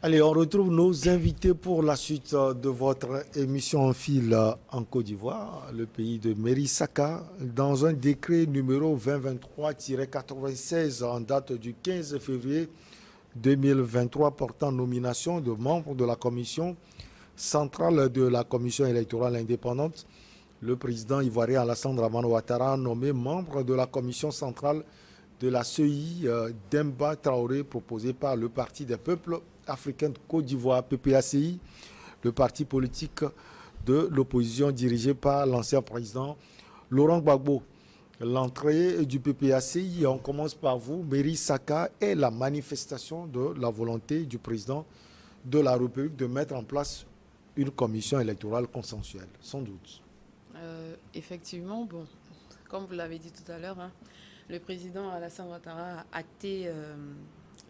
Allez, on retrouve nos invités pour la suite de votre émission en fil en Côte d'Ivoire, le pays de Mery-Saka, dans un décret numéro 2023-96 en date du 15 février 2023 portant nomination de membres de la commission centrale de la commission électorale indépendante. Le président ivoirien Alassane Dramane Ouattara nommé membre de la commission centrale de la CEI Demba Traoré proposé par le Parti des peuples africains de Côte d'Ivoire, PPACI, le parti politique de l'opposition dirigé par l'ancien président Laurent Gbagbo. L'entrée du PPACI, on commence par vous, Mery-Saka, est la manifestation de la volonté du président de la République de mettre en place une commission électorale consensuelle, sans doute. Effectivement, bon, comme vous l'avez dit tout à l'heure, le président Alassane Ouattara a acté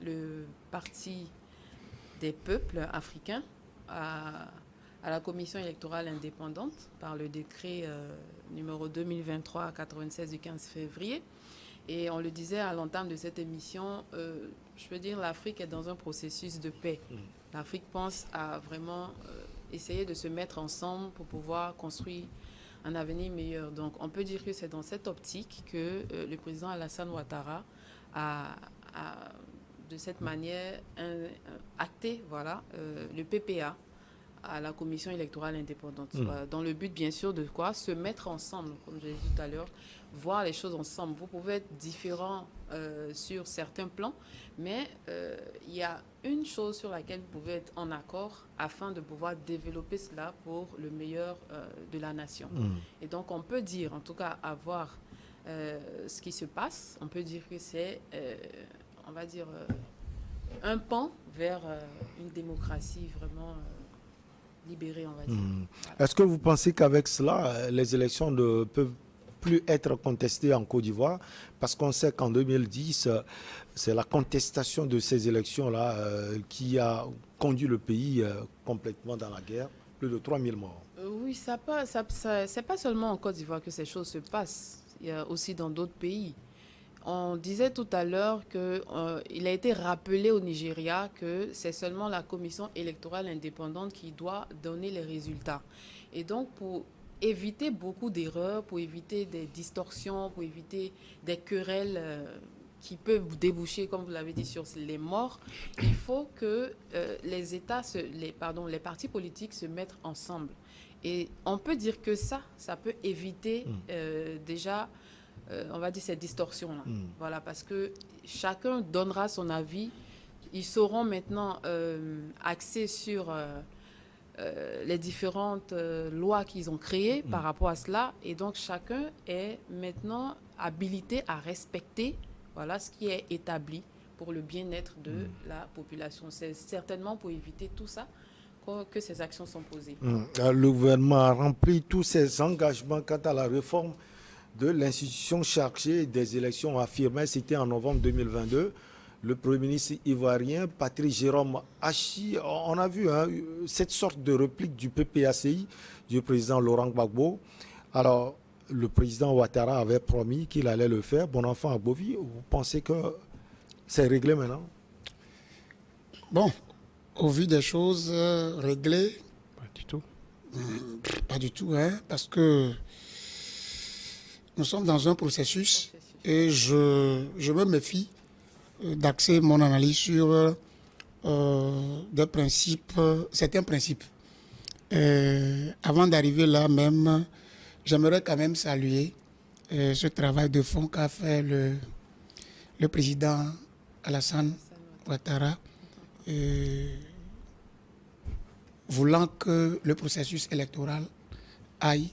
le parti des peuples africains à la commission électorale indépendante par le décret numéro 2023-96 du 15 février. Et on le disait à l'entame de cette émission, je veux dire, l'Afrique est dans un processus de paix. L'Afrique pense à vraiment essayer de se mettre ensemble pour pouvoir construire un avenir meilleur. Donc on peut dire que c'est dans cette optique que le président Alassane Ouattara a de cette manière acté le PPA à la commission électorale indépendante. Dans le but, bien sûr, de quoi? Se mettre ensemble, comme je l'ai dit tout à l'heure, voir les choses ensemble. Vous pouvez être différents sur certains plans, mais il y a une chose sur laquelle vous pouvez être en accord afin de pouvoir développer cela pour le meilleur de la nation. Et donc, on peut dire, en tout cas, avoir ce qui se passe, on peut dire que c'est, on va dire, un pan vers une démocratie vraiment libérée, on va dire. Voilà. Est-ce que vous pensez qu'avec cela, les élections ne peuvent plus être contestées en Côte d'Ivoire? Parce qu'on sait qu'en 2010, c'est la contestation de ces élections-là qui a conduit le pays complètement dans la guerre. Plus de 3000 morts. Oui, c'est pas seulement en Côte d'Ivoire que ces choses se passent. Il y a aussi dans d'autres pays. On disait tout à l'heure qu'il a été rappelé au Nigeria que c'est seulement la commission électorale indépendante qui doit donner les résultats. Et donc, pour éviter beaucoup d'erreurs, pour éviter des distorsions, pour éviter des querelles qui peuvent déboucher, comme vous l'avez dit, sur les morts, il faut que les partis politiques se mettent ensemble. Et on peut dire que ça peut éviter déjà... on va dire ces distorsions-là. Voilà, parce que chacun donnera son avis. Ils sauront maintenant axer sur les différentes lois qu'ils ont créées par rapport à cela. Et donc, chacun est maintenant habilité à respecter ce qui est établi pour le bien-être de la population. C'est certainement pour éviter tout ça que ces actions sont posées. Le gouvernement a rempli tous ses engagements quant à la réforme de l'institution chargée des élections, affirmait, c'était en novembre 2022, le Premier ministre ivoirien, Patrice Jérôme Hachi. On a vu cette sorte de réplique du PPACI, du président Laurent Gbagbo. Alors, le président Ouattara avait promis qu'il allait le faire. Bon enfant à Bovi, vous pensez que c'est réglé maintenant? Bon, au vu des choses réglées... Pas du tout. Pas du tout, parce que nous sommes dans un processus et je me méfie d'axer mon analyse sur des principes, certains principes. Avant d'arriver là même, j'aimerais quand même saluer ce travail de fond qu'a fait le président Alassane Ouattara, voulant que le processus électoral aille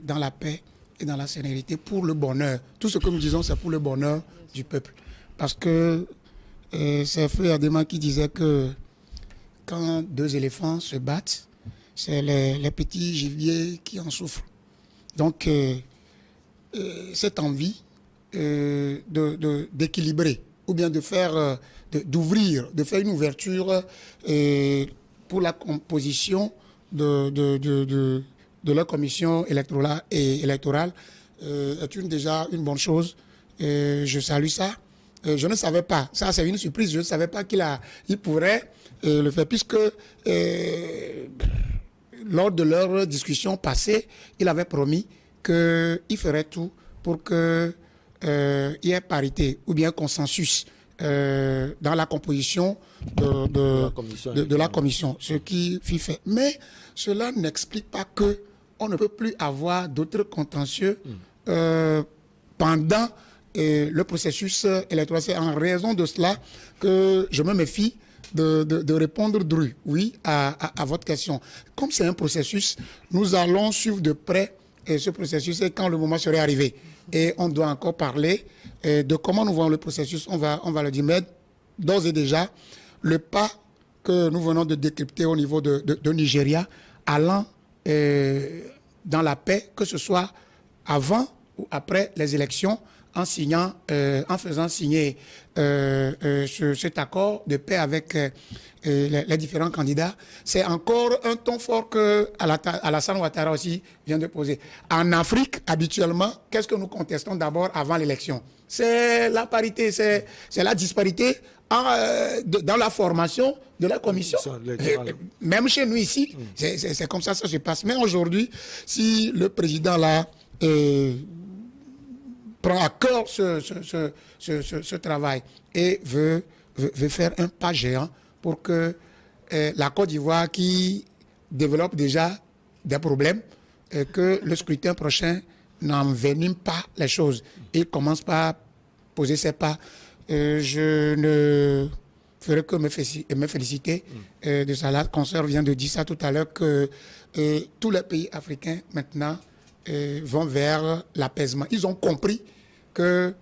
dans la paix et dans la sérénité pour le bonheur. Tout ce que nous disons, c'est pour le bonheur du peuple. Parce que c'est Frère Adema qui disait que quand deux éléphants se battent, c'est les petits gibiers qui en souffrent. Donc, cette envie d'équilibrer ou bien de faire, de faire une ouverture pour la composition de la commission électorale est déjà une bonne chose. Je salue ça. je ne savais pas. Ça, c'est une surprise. Je ne savais pas il pourrait le faire, puisque lors de leur discussion passée, il avait promis qu'il ferait tout pour qu'il y ait parité ou bien consensus dans la composition de la commission, ce qui fut fait. Mais cela n'explique pas qu'on ne peut plus avoir d'autres contentieux pendant le processus électoral. C'est en raison de cela que je me méfie de répondre oui à votre question. Comme c'est un processus, nous allons suivre de près ce processus et quand le moment serait arrivé. Et on doit encore parler de comment nous voyons le processus, on va le dire. Mais d'ores et déjà, le pas que nous venons de décrypter au niveau de Nigeria, allant dans la paix, que ce soit avant ou après les élections, en faisant signer cet accord de paix avec les différents candidats, c'est encore un ton fort que Alassane Ouattara aussi vient de poser. En Afrique, habituellement, qu'est-ce que nous contestons d'abord avant l'élection? C'est la parité, c'est la disparité dans la formation de la commission. Même chez nous ici, c'est comme ça que ça se passe. Mais aujourd'hui, si le président là prend à cœur ce travail et veut faire un pas géant pour que la Côte d'Ivoire, qui développe déjà des problèmes, que le scrutin prochain n'envenime pas les choses et commence par poser ses pas. Je ne ferai que me féliciter de ça. La consoeur vient de dire ça tout à l'heure, que tous les pays africains maintenant vont vers l'apaisement. Ils ont compris que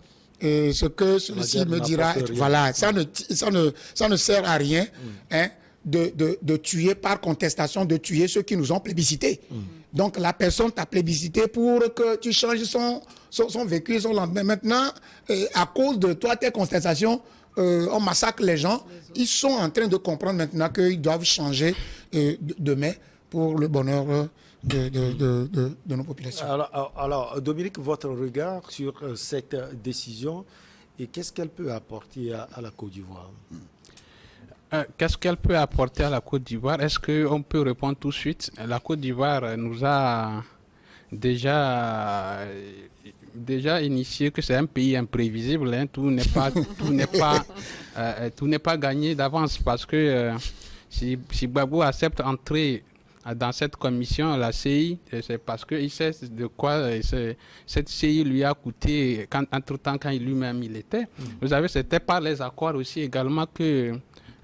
ce que celui-ci me dira, voilà, ça ne sert à rien de tuer par contestation, de tuer ceux qui nous ont plébiscités. Donc la personne t'a plébiscité pour que tu changes son vécu, son lendemain. Maintenant, à cause de toi, tes contestations, on massacre les gens. Ils sont en train de comprendre maintenant qu'ils doivent changer demain pour le bonheur de nos populations. Alors, Dominique, votre regard sur cette décision et qu'est-ce qu'elle peut apporter à la Côte d'Ivoire? Qu'est-ce qu'elle peut apporter à la Côte d'Ivoire? Est-ce qu'on peut répondre tout de suite? La Côte d'Ivoire nous a déjà initié que c'est un pays imprévisible. Hein. Tout n'est pas gagné d'avance parce que si Gbagbo accepte d'entrer dans cette commission, la CI, c'est parce qu'il sait de quoi cette CI lui a coûté entre-temps quand lui-même il était. Vous savez, c'était par les accords aussi également que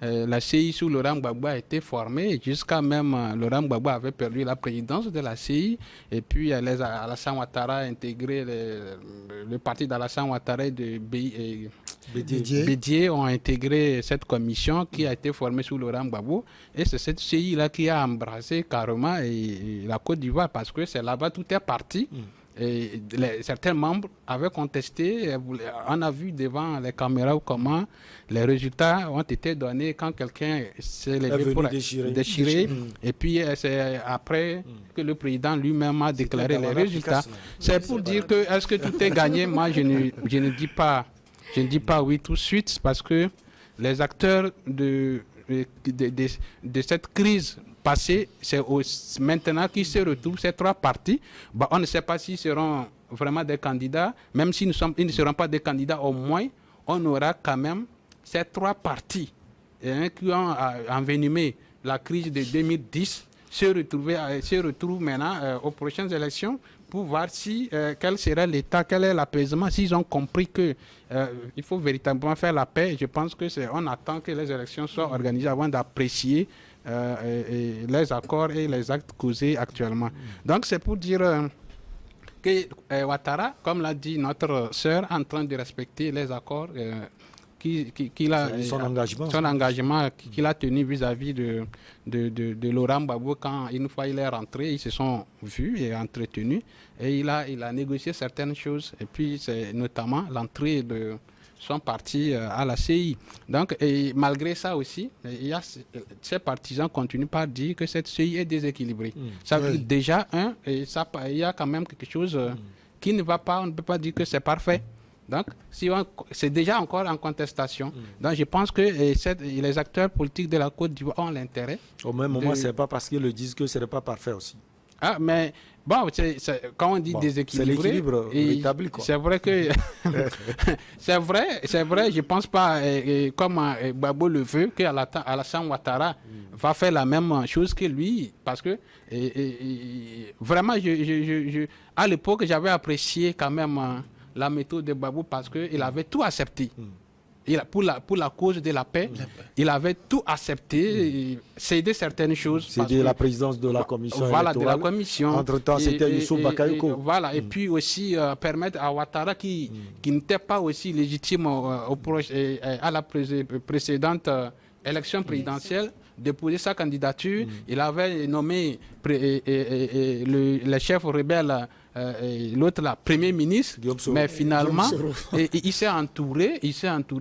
la CI sous Laurent Gbagbo a été formée, jusqu'à même Laurent Gbagbo avait perdu la présidence de la CI, et puis Alassane Ouattara a intégré le parti d'Alassane Ouattara et de Bédié ont intégré cette commission qui a été formée sous Laurent Gbagbo, et c'est cette CI-là qui a embrassé carrément la Côte d'Ivoire, parce que c'est là-bas tout est parti. Et certains membres avaient contesté. On a vu devant les caméras comment les résultats ont été donnés quand quelqu'un s'est levé pour déchirer. Et puis c'est après que le président lui-même a déclaré les résultats. C'est pour dire que est-ce que tout est gagné? Moi, je ne dis pas oui tout de suite, parce que les acteurs de cette crise passé, c'est maintenant qu'ils se retrouvent, ces trois partis. On ne sait pas s'ils seront vraiment des candidats. Même s'ils ils ne seront pas des candidats, au moins, on aura quand même ces trois partis qui ont envenimé la crise de 2010, se retrouvent maintenant aux prochaines élections pour voir quel sera l'état, quel est l'apaisement. S'ils ont compris qu'il faut véritablement faire la paix, je pense qu'on attend que les élections soient organisées avant d'apprécier les accords et les actes causés actuellement. Donc c'est pour dire que Ouattara, comme l'a dit notre sœur, est en train de respecter les accords son engagement qu'il a tenu vis-à-vis de Laurent Gbagbo. Quand une fois il est rentré, ils se sont vus et entretenus, et il a négocié certaines choses, et puis c'est notamment l'entrée de son parti à la CI. Donc, et malgré ça aussi, ces partisans continuent par dire que cette CI est déséquilibrée. Ça veut dire déjà, il y a quand même quelque chose qui ne va pas, on ne peut pas dire que c'est parfait. Donc, c'est déjà encore en contestation. Donc, je pense que les acteurs politiques de la Côte d'Ivoire ont l'intérêt. Au même moment, ce n'est pas parce qu'ils le disent que ce n'est pas parfait aussi. Ah, mais bon, quand on dit déséquilibré, c'est l'équilibre rétabli, quoi. C'est vrai que c'est vrai, je pense pas comme Gbagbo le veut qu'Alassane Ouattara va faire la même chose que lui, parce que vraiment, à l'époque, j'avais apprécié quand même la méthode de Gbagbo parce qu'il avait tout accepté. Pour la cause de la paix, il avait tout accepté, cédé certaines choses. Cédé la présidence de la commission électorale. De la commission. Entre-temps, c'était Youssouf Bakayoko. Voilà, et puis aussi permettre à Ouattara, qui n'était pas aussi légitime à la précédente élection présidentielle, de poser sa candidature. Il avait nommé le chef rebelle, l'autre là, premier ministre, mais finalement il s'est entouré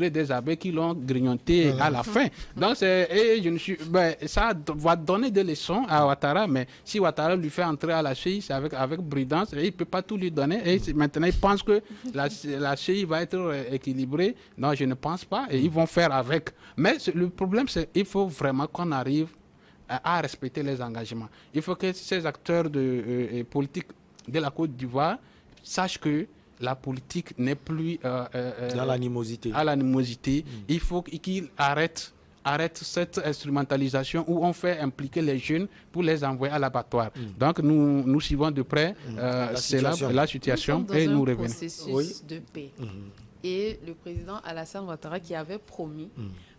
des abeilles qui l'ont grignoté à la fin. Donc ça va donner des leçons à Ouattara, mais si Ouattara lui fait entrer à la CEI, c'est avec prudence, et il ne peut pas tout lui donner, et maintenant il pense que la CEI va être équilibrée. Non, je ne pense pas, et ils vont faire avec. Mais le problème, c'est qu'il faut vraiment qu'on arrive à respecter les engagements. Il faut que ces acteurs politiques de la Côte d'Ivoire sachent que la politique n'est plus dans l'animosité. Il faut qu'ils arrêtent cette instrumentalisation où on fait impliquer les jeunes pour les envoyer à l'abattoir. Donc nous suivons de près la situation et nous revenons. Processus de paix. Et le président Alassane Ouattara qui avait promis,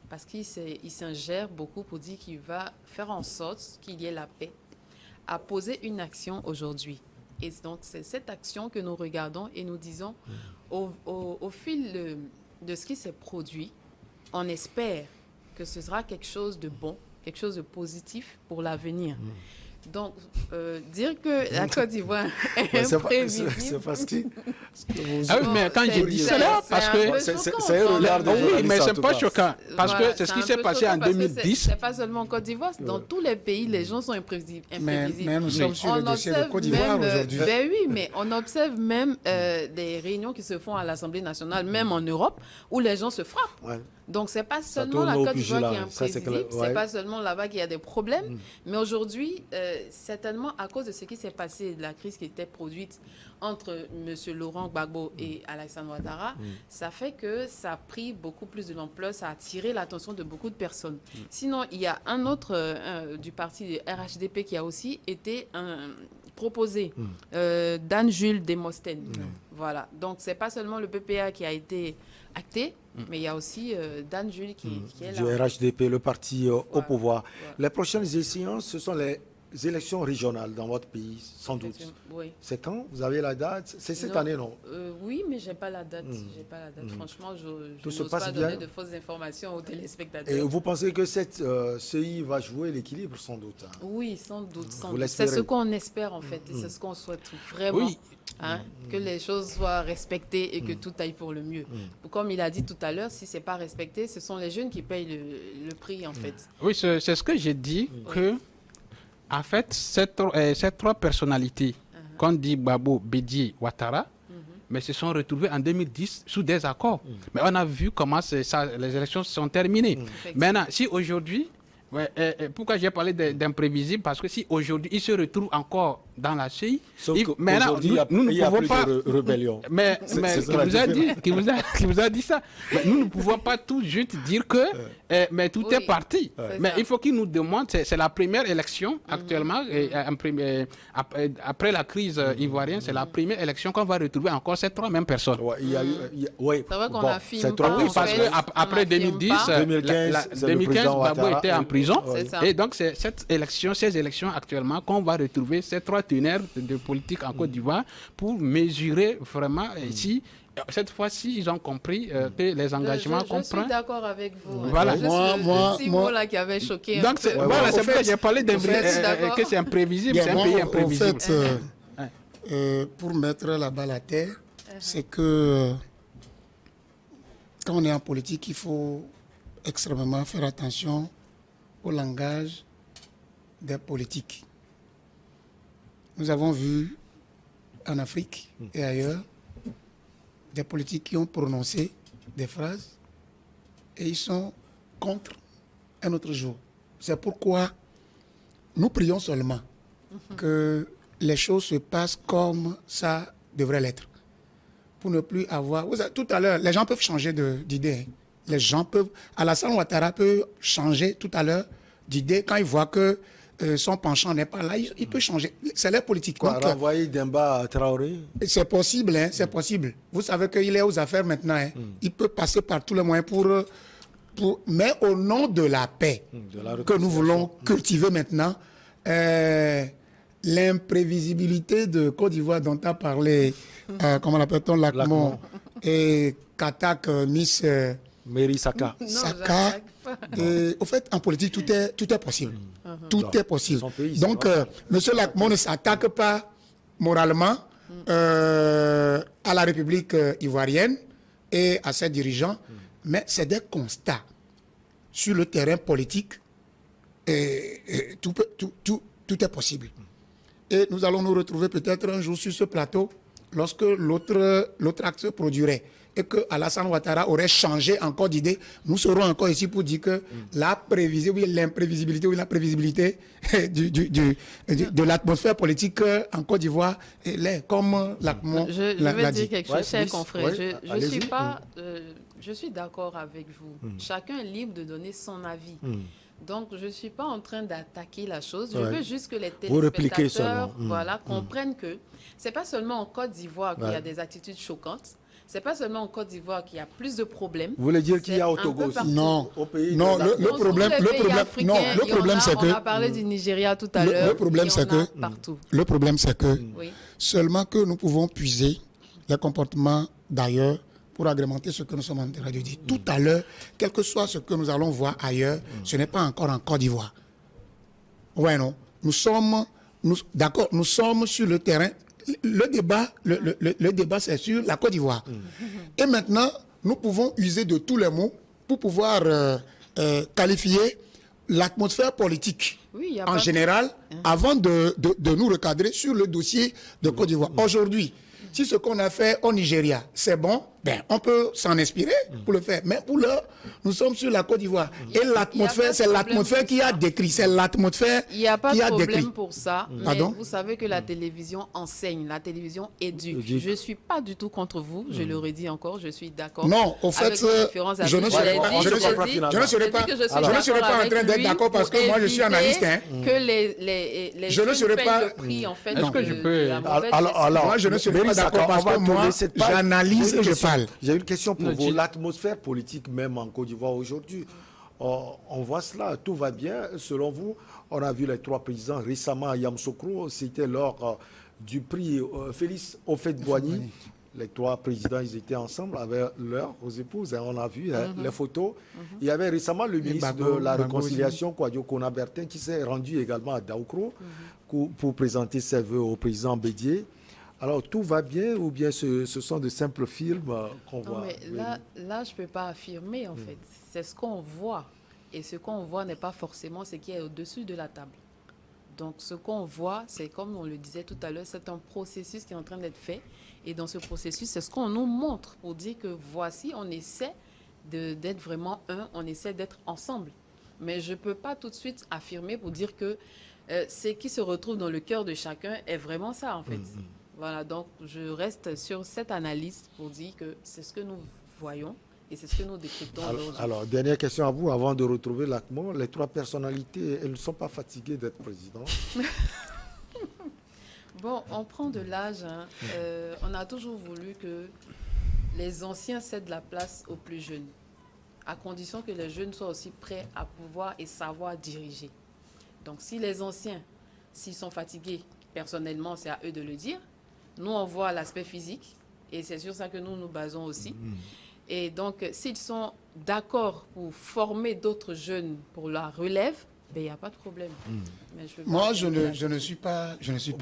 parce qu'il s'ingère beaucoup pour dire qu'il va faire en sorte qu'il y ait la paix, a posé une action aujourd'hui. Et donc, c'est cette action que nous regardons et nous disons, au fil de ce qui s'est produit, on espère que ce sera quelque chose de bon, quelque chose de positif pour l'avenir. Donc, dire que la Côte d'Ivoire est imprévisible... C'est parce que... mais quand j'ai dit cela, parce que... C'est un regard de oui, mais c'est pas choquant. Parce que c'est ce qui s'est passé en 2010. C'est pas seulement en Côte d'Ivoire, dans tous les pays, les gens sont imprévisibles. Mais nous sommes sur le dossier de Côte d'Ivoire aujourd'hui. Ben oui, mais on observe même des réunions qui se font à l'Assemblée nationale, même en Europe, où les gens se frappent. Ouais. Donc, ce n'est pas seulement la Côte d'Ivoire qui est imprévisible, ce n'est pas seulement là-bas qu'il y a des problèmes, mais aujourd'hui, certainement à cause de ce qui s'est passé, de la crise qui était produite entre M. Laurent Gbagbo et Alassane Ouattara, ça fait que ça a pris beaucoup plus de l'ampleur, ça a attiré l'attention de beaucoup de personnes. Sinon, il y a un autre du parti RHDP qui a aussi été proposé, Dan Jules Demosthène. Voilà. Donc, ce n'est pas seulement le PPA qui a été acté, mais il y a aussi Dan Jules qui est là. Du RHDP, le parti au pouvoir. Les prochaines échéances, ce sont les élections régionales dans votre pays, sans doute. Oui. C'est quand? Vous avez la date? C'est cette année, non? Oui, mais je n'ai pas la date. Franchement, je n'ose pas donner de fausses informations aux téléspectateurs. Et vous pensez que cette CI va jouer l'équilibre, sans doute? Oui, sans doute. C'est ce qu'on espère, en fait. Et c'est ce qu'on souhaite vraiment. Oui. Que les choses soient respectées et que tout aille pour le mieux. Comme il a dit tout à l'heure, si ce n'est pas respecté, ce sont les jeunes qui payent le prix, en fait. Oui, c'est ce que j'ai dit, que en fait, ces trois personnalités, qu'on dit Gbagbo, Bédié, Ouattara, mais se sont retrouvés en 2010 sous des accords. Mais on a vu comment les élections se sont terminées. Maintenant, si aujourd'hui, pourquoi j'ai parlé d'imprévisible? Parce que si aujourd'hui, ils se retrouvent encore dans la CEI, maintenant, nous ne pouvons pas... rébellion. Mais qui vous a dit ça? Mais nous ne pouvons pas tout juste dire que mais tout est parti. Mais il faut qu'il nous demande, c'est la première élection actuellement, après la crise ivoirienne, c'est la première élection qu'on va retrouver encore ces trois mêmes personnes. C'est vrai qu'on affirme pas. Oui, parce qu'après 2010, 2015, Gbagbo était en prison. Et donc, c'est ces élections actuellement qu'on va retrouver ces trois ténèbres de politique en Côte d'Ivoire pour mesurer vraiment si cette fois-ci ils ont compris que les engagements qu'on prend. Je suis d'accord avec vous. Voilà. Moi là qui avait choqué. Donc voilà, c'est pourquoi j'ai parlé que c'est imprévisible, c'est un pays imprévisible. En fait, pour mettre la balle à terre, c'est que quand on est en politique, il faut extrêmement faire attention au langage des politiques. Nous avons vu en Afrique et ailleurs des politiques qui ont prononcé des phrases et ils sont contre un autre jour. C'est pourquoi nous prions seulement que les choses se passent comme ça devrait l'être. Pour ne plus avoir... Tout à l'heure, les gens peuvent changer d'idée. Hein. Les gens peuvent... Alassane Ouattara peut changer tout à l'heure d'idée quand il voit que son penchant n'est pas là. Il peut changer. C'est leur politique. Quoi, donc, renvoyer Demba à Traoré? C'est possible, hein, c'est possible. Vous savez qu'il est aux affaires maintenant. Hein. Il peut passer par tous les moyens mais au nom de la paix que nous voulons cultiver maintenant, l'imprévisibilité de Côte d'Ivoire dont a parlé, comment l'appelle-t-on, Lacmon et Katak, Miss Mary Saka. Saka. Au fait, en politique, tout est possible. Tout est possible. Donc, M. Lacmon ne s'attaque pas moralement à la République ivoirienne et à ses dirigeants, mais c'est des constats sur le terrain politique et tout est possible. Et nous allons nous retrouver peut-être un jour sur ce plateau lorsque l'autre acte se produirait et que Alassane Ouattara aurait changé encore d'idée. Nous serons encore ici pour dire que l'imprévisibilité ou la prévisibilité de l'atmosphère politique en Côte d'Ivoire est comme Lacmon l'a dit. Je veux dire quelque chose, cher confrère. Ouais, Je suis d'accord avec vous. Chacun est libre de donner son avis. Donc, je ne suis pas en train d'attaquer la chose. Je veux juste que les téléspectateurs comprennent que ce n'est pas seulement en Côte d'Ivoire qu'il y a des attitudes choquantes. Ce n'est pas seulement en Côte d'Ivoire qu'il y a plus de problèmes. Vous voulez dire qu'il y a au Togo aussi? Non, au pays le problème, c'est que... On a parlé du Nigeria tout à l'heure. Le problème, c'est que... Partout. Le problème, c'est que seulement que nous pouvons puiser les comportements d'ailleurs pour agrémenter ce que nous sommes en train de dire. Tout à l'heure, quel que soit ce que nous allons voir ailleurs, ce n'est pas encore en Côte d'Ivoire. Ouais, non. Nous sommes sur le terrain. Le débat, c'est sur la Côte d'Ivoire. Et maintenant, nous pouvons user de tous les mots pour pouvoir qualifier l'atmosphère politique en général avant de nous recadrer sur le dossier de Côte d'Ivoire. Aujourd'hui, si ce qu'on a fait au Nigeria, c'est bon, on peut s'en inspirer pour le faire. Mais pour l'heure, nous sommes sur la Côte d'Ivoire. Et l'atmosphère, c'est l'atmosphère qui a décrit. C'est l'atmosphère qui a décrit. Il n'y a pas de problème pour ça. Pardon? Mais vous savez que la télévision enseigne, la télévision éduque. Je ne suis pas du tout contre vous. Je le redis encore, je suis d'accord. Non, au fait, je ne serai pas en train d'être d'accord parce que moi, je suis analyste. Que les je ne serai pas... le prix, en fait, Est-ce que je peux... Alors, moi, je ne serai pas d'accord parce que moi, j'analyse et je parle. J'ai une question pour vous. L'atmosphère politique, même en Côte d'Ivoire aujourd'hui, on voit cela, tout va bien. Selon vous, on a vu les trois présidents récemment à Yamoussoukro, c'était lors du prix Félix Houphouët-Boigny. Les trois présidents, ils étaient ensemble avec leurs épouses. On a vu les photos. Il y avait récemment le ministre de la Réconciliation, Kouadio Kona-Bertin, qui s'est rendu également à Daoukro pour présenter ses vœux au président Bédié. Alors, tout va bien ou bien ce sont de simples films qu'on voit? Mais là, je ne peux pas affirmer, en fait. C'est ce qu'on voit. Et ce qu'on voit n'est pas forcément ce qui est au-dessus de la table. Donc, ce qu'on voit, c'est comme on le disait tout à l'heure, c'est un processus qui est en train d'être fait. Et dans ce processus, c'est ce qu'on nous montre pour dire que voici, on essaie d'être vraiment on essaie d'être ensemble. Mais je ne peux pas tout de suite affirmer pour dire que ce qui se retrouve dans le cœur de chacun est vraiment ça, en fait. Voilà, donc je reste sur cette analyse pour dire que c'est ce que nous voyons et c'est ce que nous décryptons aujourd'hui. Alors, dernière question à vous, avant de retrouver Lacmon. Les trois personnalités, elles ne sont pas fatiguées d'être présidentes? Bon, on prend de l'âge. On a toujours voulu que les anciens cèdent la place aux plus jeunes, à condition que les jeunes soient aussi prêts à pouvoir et savoir diriger. Donc, si les anciens, s'ils sont fatigués, personnellement, c'est à eux de le dire. Nous, on voit l'aspect physique et c'est sur ça que nous nous basons aussi. Et donc, s'ils sont d'accord pour former d'autres jeunes pour la relève, il n'y a pas de problème. Mais moi, je ne suis pas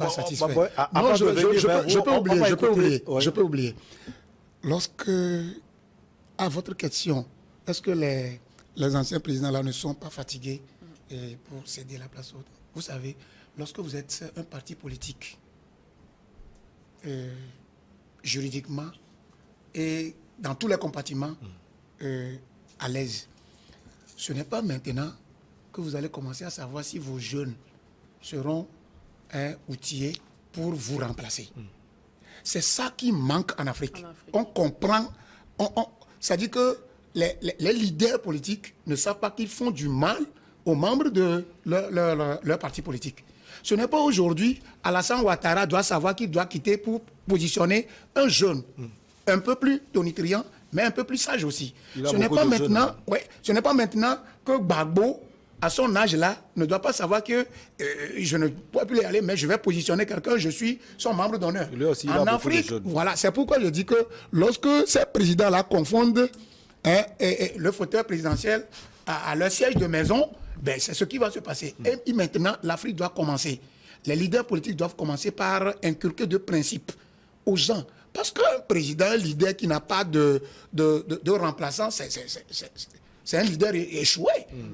satisfait. Non, je peux oublier. Lorsque, à votre question, est-ce que les anciens présidents là ne sont pas fatigués pour céder la place aux autres? Vous savez, lorsque vous êtes un parti politique, juridiquement, et dans tous les compartiments à l'aise. Ce n'est pas maintenant que vous allez commencer à savoir si vos jeunes seront outillés pour vous remplacer. C'est ça qui manque en Afrique. On comprend, c'est-à-dire que les leaders politiques ne savent pas qu'ils font du mal aux membres de leur parti politique. Ce n'est pas aujourd'hui, Alassane Ouattara doit savoir qu'il doit quitter pour positionner un jeune, un peu plus tonitruant, mais un peu plus sage aussi. Ce n'est pas maintenant, ce n'est pas maintenant que Gbagbo, à son âge-là, ne doit pas savoir que je ne pourrais plus y aller, mais je vais positionner quelqu'un, je suis son membre d'honneur. En Afrique, voilà, c'est pourquoi je dis que lorsque ces présidents-là confondent le fauteuil présidentiel à leur siège de maison, ben, c'est ce qui va se passer. Et maintenant, l'Afrique doit commencer. Les leaders politiques doivent commencer par inculquer de principes aux gens. Parce qu'un président, un leader qui n'a pas de remplaçant, c'est un leader échoué.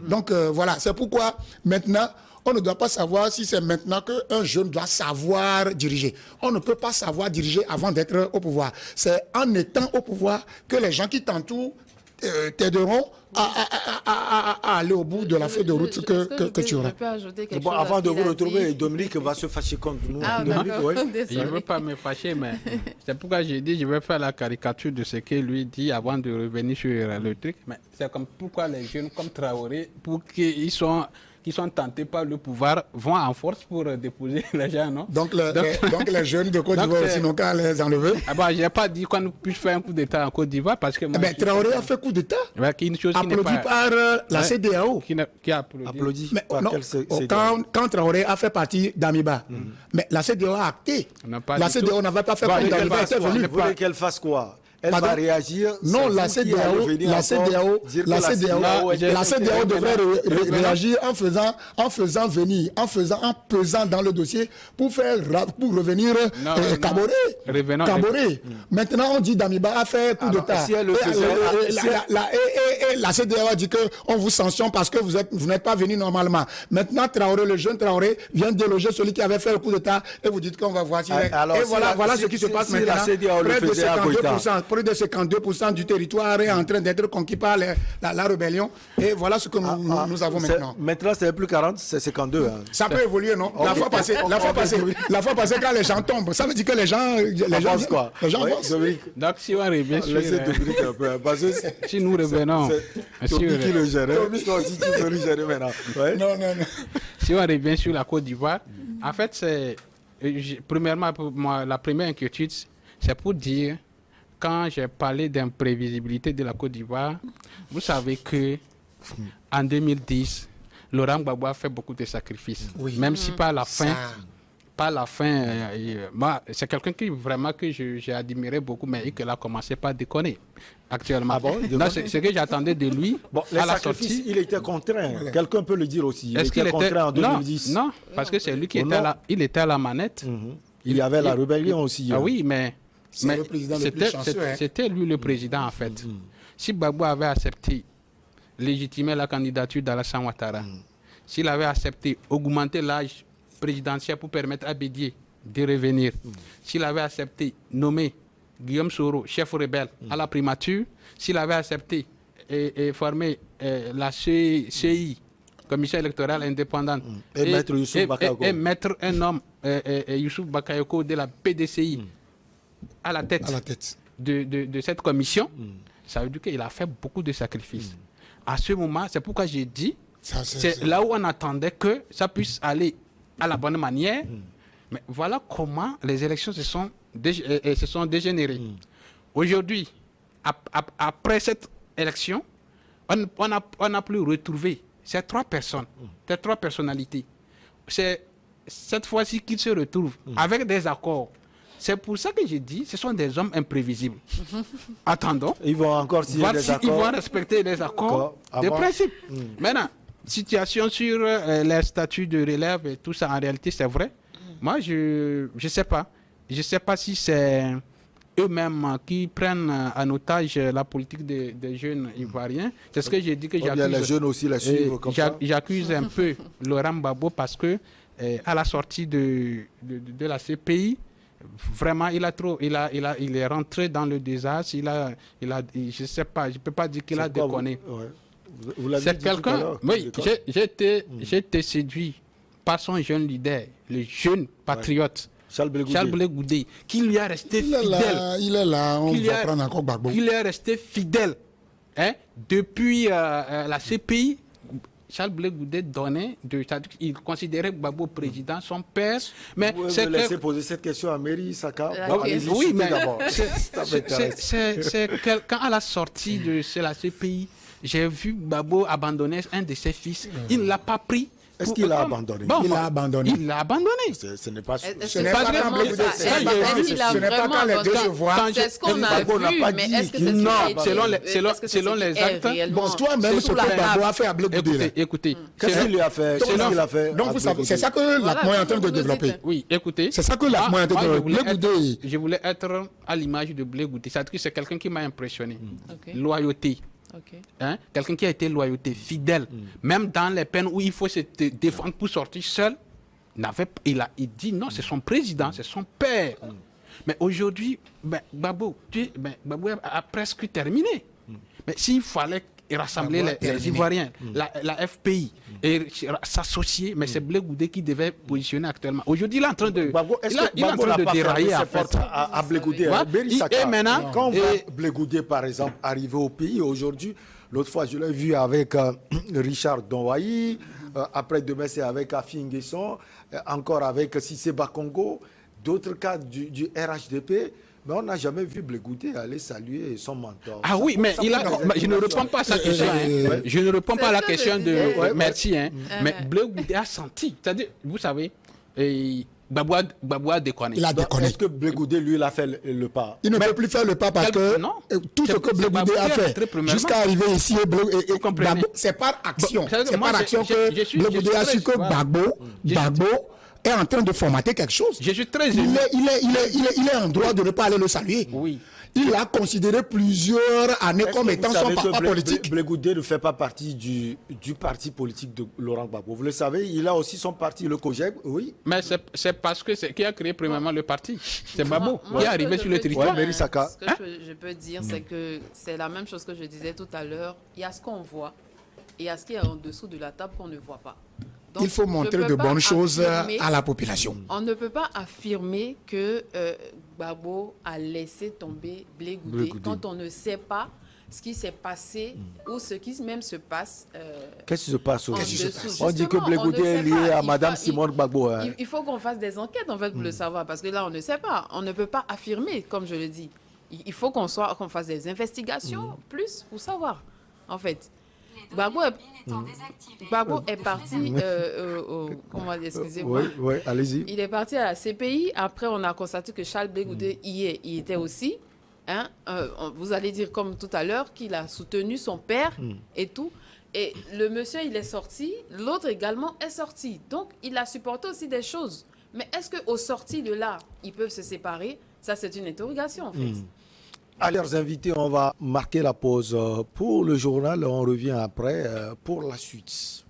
Donc voilà, c'est pourquoi maintenant, on ne doit pas savoir si c'est maintenant qu'un jeune doit savoir diriger. On ne peut pas savoir diriger avant d'être au pouvoir. C'est en étant au pouvoir que les gens qui t'entourent t'aideront à aller au bout de la feuille de route que tu auras. Bon, avant de vous retrouver, Dominique va se fâcher contre nous. Je ne veux pas me fâcher, mais c'est pourquoi j'ai dit je vais faire la caricature de ce qu'il lui dit avant de revenir sur le truc. Mais c'est comme pourquoi les jeunes comme Traoré, pour qu'ils sont tentés par le pouvoir, vont en force pour déposer les gens, non? Donc les jeunes de Côte d'Ivoire aussi n'ont qu'à les enlever. Je n'ai pas dit qu'on puisse faire un coup d'État en Côte d'Ivoire parce que... Traoré a fait coup d'État, applaudi par la CEDEAO. Qui a applaudi? Mais quand Traoré a fait partie d'Amiba, mais la CEDEAO a acté. La CEDEAO n'avait pas fait partie d'Amiba. Vous voulez qu'elle fasse quoi? Elle va réagir. Non, la CEDEAO devrait réagir en pesant dans le dossier pour revenir Kaboré. Maintenant, on dit Damiba a fait coup d'État. La CEDEAO a dit qu'on vous sanctionne parce que vous n'êtes pas venu normalement. Maintenant, Traoré, le jeune Traoré, vient déloger celui qui avait fait le coup d'État et vous dites qu'on va voir. Et voilà ce qui se passe maintenant. Près de 52% du territoire est en train d'être conquis par la rébellion. Et voilà ce que nous avons maintenant. Maintenant, c'est plus 40, c'est 52. Ça peut évoluer, non? La fois passée, quand les gens tombent, ça veut dire que les gens avancent. Donc, si on revient sur... Si nous revenons... Si on revient sur la Côte d'Ivoire, en fait, c'est... Premièrement, pour moi, la première inquiétude, c'est pour dire... Quand j'ai parlé d'imprévisibilité de la Côte d'Ivoire, vous savez que en 2010, Laurent Gbagbo a fait beaucoup de sacrifices. Oui. Même si par la fin, moi, c'est quelqu'un que j'ai admiré beaucoup, mais qu'il a commencé par déconner actuellement. C'est ce que j'attendais de lui. À la sortie, il était contraint. Quelqu'un peut le dire aussi. Il était contraint en 2010. Non, parce que c'est lui qui était là. Il était à la manette. Il y avait la rébellion aussi. Ah oui, mais c'était lui le président en fait. Si Gbagbo avait accepté légitimer la candidature d'Alassane Ouattara, s'il avait accepté augmenter l'âge présidentiel pour permettre à Bédié de revenir, s'il avait accepté nommer Guillaume Soro, chef rebelle, à la primature, s'il avait accepté et former la CI, commission électorale indépendante, et mettre Youssouf Bakayoko, et mettre un homme, Youssouf Bakayoko de la PDCI, à la tête de cette commission, ça veut dire qu'il a fait beaucoup de sacrifices. À ce moment, c'est pourquoi j'ai dit, c'est là où on attendait que ça puisse aller à la bonne manière. Mais voilà comment les élections se sont dégénérées. Aujourd'hui, après cette élection, on n'a plus retrouvé ces trois personnes, ces trois personnalités. C'est cette fois-ci qu'ils se retrouvent avec des accords. C'est pour ça que j'ai dit, ce sont des hommes imprévisibles. Attendons. Ils vont encore signer des accords. Ils vont respecter les accords de principe. Maintenant, situation sur les statuts de relève et tout ça, en réalité, c'est vrai. Moi, je ne sais pas. Je ne sais pas si c'est eux-mêmes qui prennent en otage la politique des jeunes Ivoiriens. C'est ce que j'ai dit que j'accuse. Les jeunes aussi la suivent comme ça. J'accuse un peu Laurent Gbagbo parce que à la sortie de la CPI, vraiment, il est rentré dans le désastre. Je sais pas, je peux pas dire qu'il a déconné. Vous l'avez C'est dit tout à quelqu'un. l'heure. Oui, j'ai été séduit par son jeune leader, le jeune patriote. Charles Blé Goudé, qui lui est resté fidèle. Il est là, on va prendre encore Gbagbo. Il est resté fidèle. Hein? Depuis la CPI, Charles Blé Goudé donnait, il considérait Gbagbo président, son père. Mais vous pouvez me laisser poser cette question à Mary Saka. Oui, mais c'est quand à la sortie de la CPI, j'ai vu Gbagbo abandonner un de ses fils. Il ne l'a pas pris. Est-ce qu'il a abandonné? Il l'a abandonné. Il l'a abandonné. Ce n'est pas sûr. Ce n'est pas quand Blé Goudé, ce n'est pas quand les deux se voient. C'est ce qu'on a vu, mais est-ce que c'est non, selon les actes. Bon, toi-même, ce que Gbagbo a fait à Blé Goudé. Écoutez. Qu'est-ce qu'il lui a fait? Donc, vous savez, c'est ça que l'ACMO est en train de développer. Oui, écoutez. C'est ça que l'ACMO est en train de développer. Je voulais être à l'image de Blé Goudé. C'est quelqu'un qui m'a impressionné. Loyauté. Hein? Quelqu'un qui a été loyauté, fidèle, même dans les peines où il faut se défendre pour sortir seul, il dit non, c'est son président, c'est son père. Mais aujourd'hui, Gbagbo a presque terminé. Mais s'il fallait rassembler les Ivoiriens, la FPI, et s'associer, mais c'est Blé Goudé qui devait positionner actuellement. Aujourd'hui, il est en train de, dérailler à Blé Goudé. Et maintenant, quand on voit Blé Goudé, par exemple, arriver au pays aujourd'hui, l'autre fois, je l'ai vu avec Richard Donwayi, après-demain, c'est avec Afi Nguesson, encore avec Cissé Bakongo, d'autres cas du RHDP. Mais on n'a jamais vu Blé Goudé aller saluer son mentor. Ah oui, mais je ne réponds pas à sa question. Je ne réponds pas à la question de merci. Mais Blé Goudé a senti. C'est-à-dire, vous savez, Gbagbo a déconné. Il a déconné. Est-ce que Blé Goudé, lui, il a fait le pas? Il ne peut plus faire le pas parce que tout ce que Blé Goudé a fait jusqu'à arriver ici, c'est par action. C'est par action que Blé Goudé a su que Gbagbo est en train de formater quelque chose. Je suis très ému. Il est en droit de ne pas aller le saluer. Oui. Il a considéré plusieurs années comme étant son papa politique. Blé Goudé ne fait pas partie du parti politique de Laurent Gbagbo. Vous le savez, il a aussi son parti, le COJEB, oui. Mais c'est parce que qui a créé premièrement le parti. C'est Gbagbo qui est arrivé sur le territoire. Ce que je peux dire, c'est que c'est la même chose que je disais tout à l'heure. Il y a ce qu'on voit et il y a ce qui est en dessous de la table qu'on ne voit pas. Donc, il faut montrer de bonnes choses à la population. On ne peut pas affirmer que Gbagbo a laissé tomber Blé Goudé quand on ne sait pas ce qui s'est passé ou ce qui même se passe. Qu'est-ce qui se passe aujourd'hui? On dit que Blé Goudé est lié à Madame Simone Gbagbo. Il faut qu'on fasse des enquêtes en fait pour le savoir, parce que là on ne sait pas. On ne peut pas affirmer, comme je le dis. Il faut qu'on fasse des investigations plus pour savoir, en fait. Gbagbo est parti excusez-moi. Oui, allez-y. Il est parti à la CPI. Après, on a constaté que Charles Blé Goudé y était aussi. Hein? Vous allez dire, comme tout à l'heure, qu'il a soutenu son père et tout. Et le monsieur, il est sorti. L'autre également est sorti. Donc, il a supporté aussi des choses. Mais est-ce qu'au sorti de là, ils peuvent se séparer? Ça, c'est une interrogation, en fait. Allez, chers invités, on va marquer la pause pour le journal. On revient après pour la suite.